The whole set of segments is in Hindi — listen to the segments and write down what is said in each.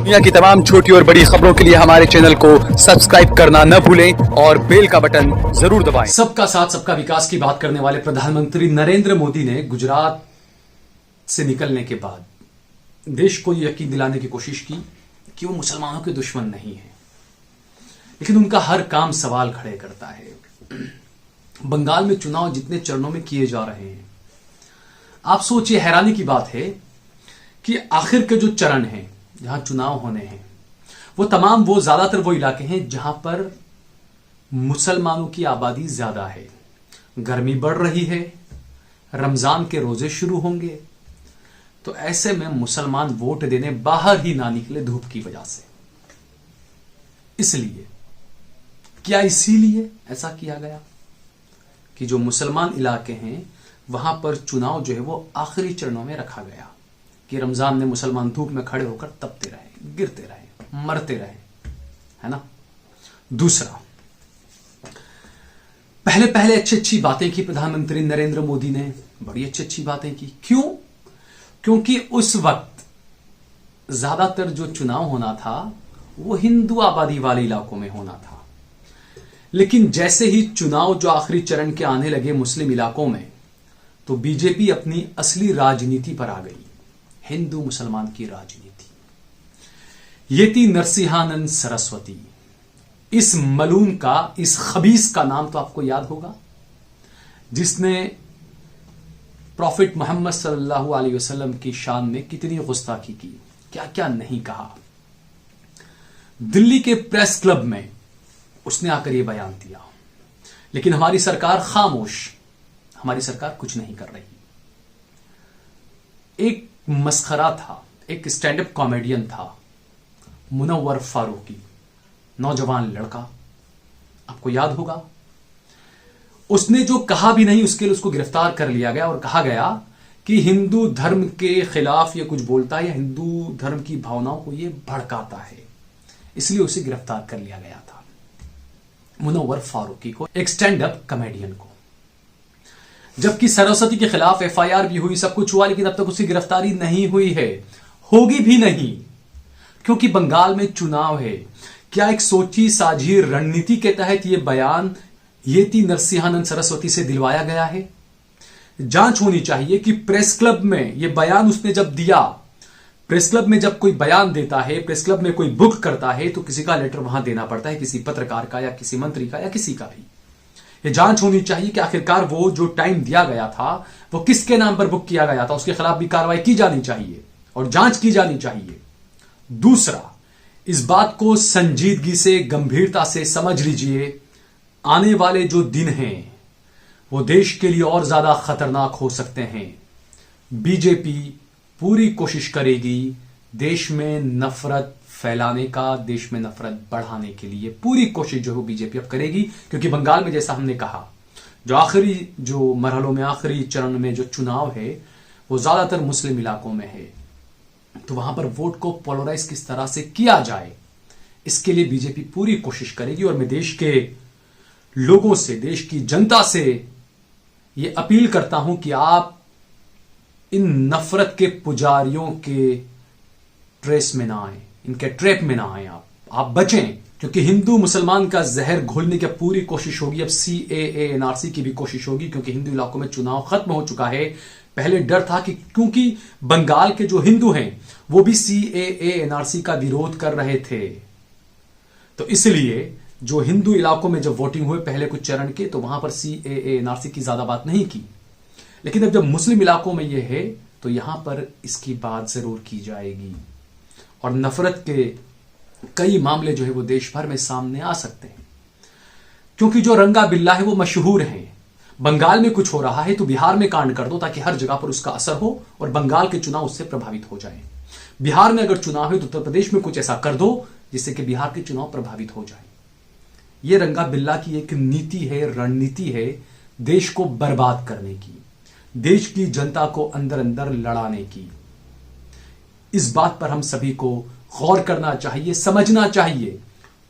दुनिया की तमाम छोटी और बड़ी खबरों के लिए हमारे चैनल को सब्सक्राइब करना न भूलें और बेल का बटन जरूर दबाएं। सबका साथ सबका विकास की बात करने वाले प्रधानमंत्री नरेंद्र मोदी ने गुजरात से निकलने के बाद देश को यकीन दिलाने की कोशिश की कि वो मुसलमानों के दुश्मन नहीं है, लेकिन उनका हर काम सवाल खड़े करता है। बंगाल में चुनाव जितने चरणों में किए जा रहे हैं, आप सोचिए, हैरानी की बात है कि आखिर के जो चरण हैं जहां चुनाव होने हैं वो ज्यादातर वो इलाके हैं जहां पर मुसलमानों की आबादी ज्यादा है। गर्मी बढ़ रही है, रमजान के रोजे शुरू होंगे, तो ऐसे में मुसलमान वोट देने बाहर ही ना निकले धूप की वजह से। इसलिए इसीलिए ऐसा किया गया कि जो मुसलमान इलाके हैं वहां पर चुनाव जो है वो आखिरी चरणों में रखा गया कि रमजान में मुसलमान धूप में खड़े होकर तपते रहे, गिरते रहे, मरते रहे, है ना। दूसरा, पहले अच्छी बातें की प्रधानमंत्री नरेंद्र मोदी ने, बड़ी अच्छी बातें की। क्यों? क्योंकि उस वक्त ज्यादातर जो चुनाव होना था वो हिंदू आबादी वाले इलाकों में होना था, लेकिन जैसे ही चुनाव जो आखिरी चरण के आने लगे मुस्लिम इलाकों में, तो बीजेपी अपनी असली राजनीति पर आ गई, हिंदू मुसलमान की राजनीति। येती नरसिंहानंद सरस्वती, इस मलून का, इस खबीस का नाम तो आपको याद होगा, जिसने प्रॉफिट मोहम्मद सल्लल्लाहु अलैहि वसल्लम की शान में कितनी गुस्ताखी की, क्या क्या नहीं कहा। दिल्ली के प्रेस क्लब में उसने आकर यह बयान दिया, लेकिन हमारी सरकार खामोश, हमारी सरकार कुछ नहीं कर रही। एक मस्खरा था, एक स्टैंड अप कॉमेडियन था, मुनव्वर फारूकी, नौजवान लड़का, आपको याद होगा। उसने जो कहा भी नहीं उसके लिए उसको गिरफ्तार कर लिया गया और कहा गया कि हिंदू धर्म के खिलाफ ये कुछ बोलता है या हिंदू धर्म की भावनाओं को ये भड़काता है, इसलिए उसे गिरफ्तार कर लिया गया था, मुनव्वर फारूकी को, एक स्टैंड अप कॉमेडियन को। जबकि सरस्वती के खिलाफ एफआईआर भी हुई, सब कुछ हुआ, लेकिन अब तक उसकी गिरफ्तारी नहीं हुई है, होगी भी नहीं, क्योंकि बंगाल में चुनाव है। क्या एक सोची साझी रणनीति के तहत यह बयान येती नरसिंहानंद सरस्वती से दिलवाया गया है? जांच होनी चाहिए कि प्रेस क्लब में यह बयान उसने जब दिया, प्रेस क्लब में जब कोई बयान देता है, प्रेस क्लब में कोई बुक करता है, तो किसी का लेटर वहां देना पड़ता है, किसी पत्रकार का या किसी मंत्री का या किसी का भी। ये जांच होनी चाहिए कि आखिरकार वो जो टाइम दिया गया था वो किसके नाम पर बुक किया गया था, उसके खिलाफ भी कार्रवाई की जानी चाहिए और जांच की जानी चाहिए। दूसरा, इस बात को संजीदगी से, गंभीरता से समझ लीजिए, आने वाले जो दिन हैं वो देश के लिए और ज्यादा खतरनाक हो सकते हैं। बीजेपी पूरी कोशिश करेगी देश में नफरत फैलाने का, देश में नफरत बढ़ाने के लिए पूरी कोशिश जो है बीजेपी अब करेगी, क्योंकि बंगाल में जैसा हमने कहा, जो मरहलों में आखिरी चरण में जो चुनाव है वो ज्यादातर मुस्लिम इलाकों में है, तो वहां पर वोट को पोलराइज किस तरह से किया जाए, इसके लिए बीजेपी पूरी कोशिश करेगी। और मैं देश के लोगों से, देश की जनता से यह अपील करता हूं कि आप इन नफरत के पुजारियों के ट्रेस में ना आए, इनके ट्रैप में ना आए, आप बचें, क्योंकि हिंदू मुसलमान का जहर घोलने की पूरी कोशिश होगी। अब सीएए एनआरसी की भी कोशिश होगी, क्योंकि हिंदू इलाकों में चुनाव खत्म हो चुका है। पहले डर था कि क्योंकि बंगाल के जो हिंदू हैं वो भी सीएए एनआरसी का विरोध कर रहे थे, तो इसलिए जो हिंदू इलाकों में जब वोटिंग हुए पहले कुछ चरण के, तो वहां पर सीएए एनआरसी की ज्यादा बात नहीं की, लेकिन अब जब मुस्लिम इलाकों में यह है तो यहां पर इसकी बात जरूर की जाएगी और नफरत के कई मामले जो है वो देश भर में सामने आ सकते हैं, क्योंकि जो रंगा बिल्ला है वो मशहूर है। बंगाल में कुछ हो रहा है तो बिहार में कांड कर दो, ताकि हर जगह पर उसका असर हो और बंगाल के चुनाव उससे प्रभावित हो जाए। बिहार में अगर चुनाव है तो उत्तर प्रदेश में कुछ ऐसा कर दो जिससे कि बिहार के चुनाव प्रभावित हो जाए। यह रंगा बिल्ला की एक नीति है, रणनीति है देश को बर्बाद करने की, देश की जनता को अंदर अंदर लड़ाने की। इस बात पर हम सभी को गौर करना चाहिए, समझना चाहिए।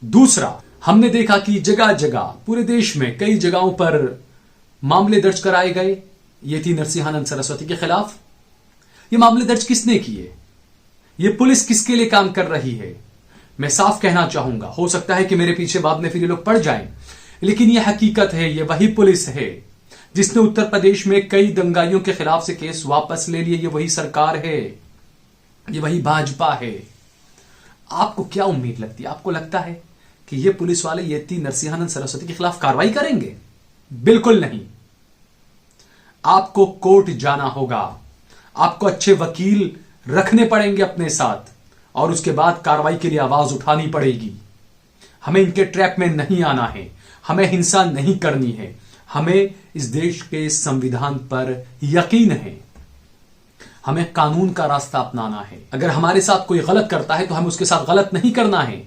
दूसरा, हमने देखा कि जगह जगह पूरे देश में कई जगहों पर मामले दर्ज कराए गए येती नरसिंहानंद सरस्वती के खिलाफ। ये मामले दर्ज किसने किए? ये पुलिस किसके लिए काम कर रही है? मैं साफ कहना चाहूंगा, हो सकता है कि मेरे पीछे बाद में फिर ये लोग पड़ जाएं, लेकिन यह हकीकत है। ये वही पुलिस है जिसने उत्तर प्रदेश में कई दंगाइयों के खिलाफ से केस वापस ले लिए। ये वही सरकार है, ये वही भाजपा है। आपको क्या उम्मीद लगती है? आपको लगता है कि ये पुलिस वाले येती नरसिंहानंद सरस्वती के खिलाफ कार्रवाई करेंगे? बिल्कुल नहीं। आपको कोर्ट जाना होगा, आपको अच्छे वकील रखने पड़ेंगे अपने साथ, और उसके बाद कार्रवाई के लिए आवाज उठानी पड़ेगी। हमें इनके ट्रैप में नहीं आना है, हमें हिंसा नहीं करनी है, हमें इस देश के संविधान पर यकीन है, हमें कानून का रास्ता अपनाना है। अगर हमारे साथ कोई गलत करता है तो हमें उसके साथ गलत नहीं करना है,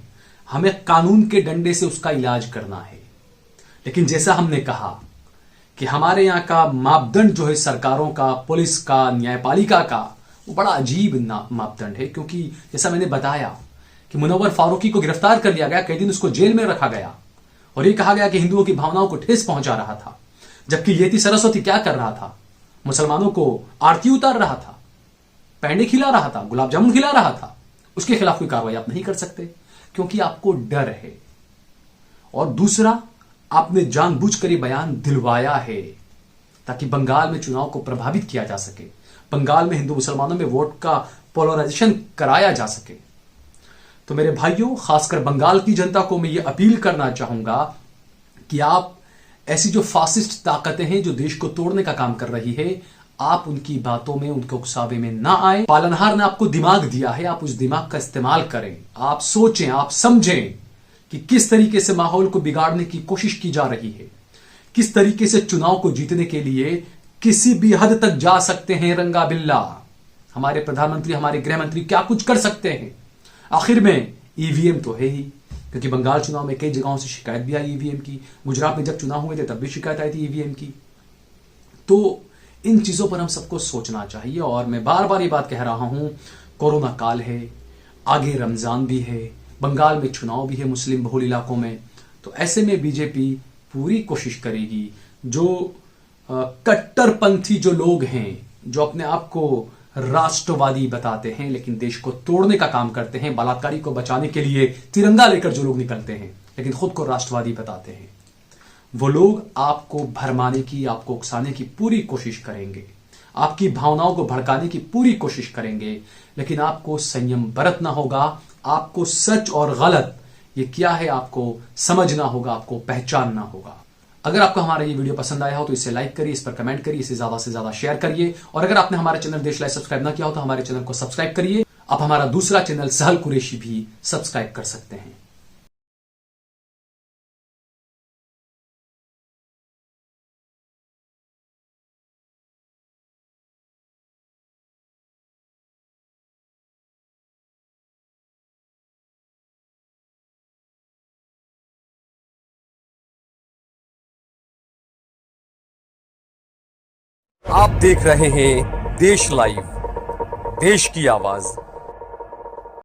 हमें कानून के डंडे से उसका इलाज करना है। लेकिन जैसा हमने कहा कि हमारे यहां का मापदंड जो है सरकारों का, पुलिस का, न्यायपालिका का, वो बड़ा अजीब मापदंड है। क्योंकि जैसा मैंने बताया कि मुनव्वर फारूकी को गिरफ्तार कर लिया गया, कई दिन उसको जेल में रखा गया और यह कहा गया कि हिंदुओं की भावनाओं को ठेस पहुंचा रहा था। जबकि येती सरस्वती क्या कर रहा था? मुसलमानों को आरती उतार रहा था, पैंडे खिला रहा था, गुलाब जामुन खिला रहा था। उसके खिलाफ कोई कार्रवाई आप नहीं कर सकते क्योंकि आपको डर है। और दूसरा, आपने जानबूझकर ये बयान दिलवाया है ताकि बंगाल में चुनाव को प्रभावित किया जा सके, बंगाल में हिंदू मुसलमानों में वोट का पोलराइजेशन कराया जा सके। तो मेरे भाइयों, खासकर बंगाल की जनता को मैं ये अपील करना चाहूंगा कि आप ऐसी जो फासिस्ट ताकतें हैं जो देश को तोड़ने का काम कर रही है, आप उनकी बातों में, उनके उकसावे में ना आए। पालनहार ने आपको दिमाग दिया है, आप उस दिमाग का इस्तेमाल करें। आप सोचें, आप समझें कि किस तरीके से माहौल को बिगाड़ने की कोशिश की जा रही है, किस तरीके से चुनाव को जीतने के लिए किसी भी हद तक जा सकते हैं रंगा बिल्ला। हमारे प्रधानमंत्री, हमारे गृह मंत्री क्या कुछ कर सकते हैं। आखिर में ईवीएम तो है ही, क्योंकि बंगाल चुनाव में कई जगहों से शिकायत भी आई ईवीएम की। गुजरात में जब चुनाव हुए थे तब भी शिकायत आई थी ईवीएम की। तो इन चीजों पर हम सबको सोचना चाहिए। और मैं बार बार ये बात कह रहा हूं, कोरोना काल है, आगे रमजान भी है, बंगाल में चुनाव भी है मुस्लिम बहुल इलाकों में। तो ऐसे में बीजेपी पूरी कोशिश करेगी, जो कट्टरपंथी जो लोग हैं, जो अपने आप को राष्ट्रवादी बताते हैं लेकिन देश को तोड़ने का काम करते हैं, बलात्कारी को बचाने के लिए तिरंगा लेकर जो लोग निकलते हैं लेकिन खुद को राष्ट्रवादी बताते हैं, वो लोग आपको भरमाने की, आपको उकसाने की पूरी कोशिश करेंगे, आपकी भावनाओं को भड़काने की पूरी कोशिश करेंगे। लेकिन आपको संयम बरतना होगा, आपको सच और गलत ये क्या है आपको समझना होगा, आपको पहचानना होगा। अगर आपको हमारा ये वीडियो पसंद आया हो तो इसे लाइक करिए, इस पर कमेंट करिए, इसे ज्यादा से ज्यादा शेयर करिए। और अगर आपने हमारे चैनल देश लाइव सब्सक्राइब ना किया हो तो हमारे चैनल को सब्सक्राइब करिए। आप हमारा दूसरा चैनल सहल कुरैशी भी सब्सक्राइब कर सकते हैं। आप देख रहे हैं देश लाइव, देश की आवाज।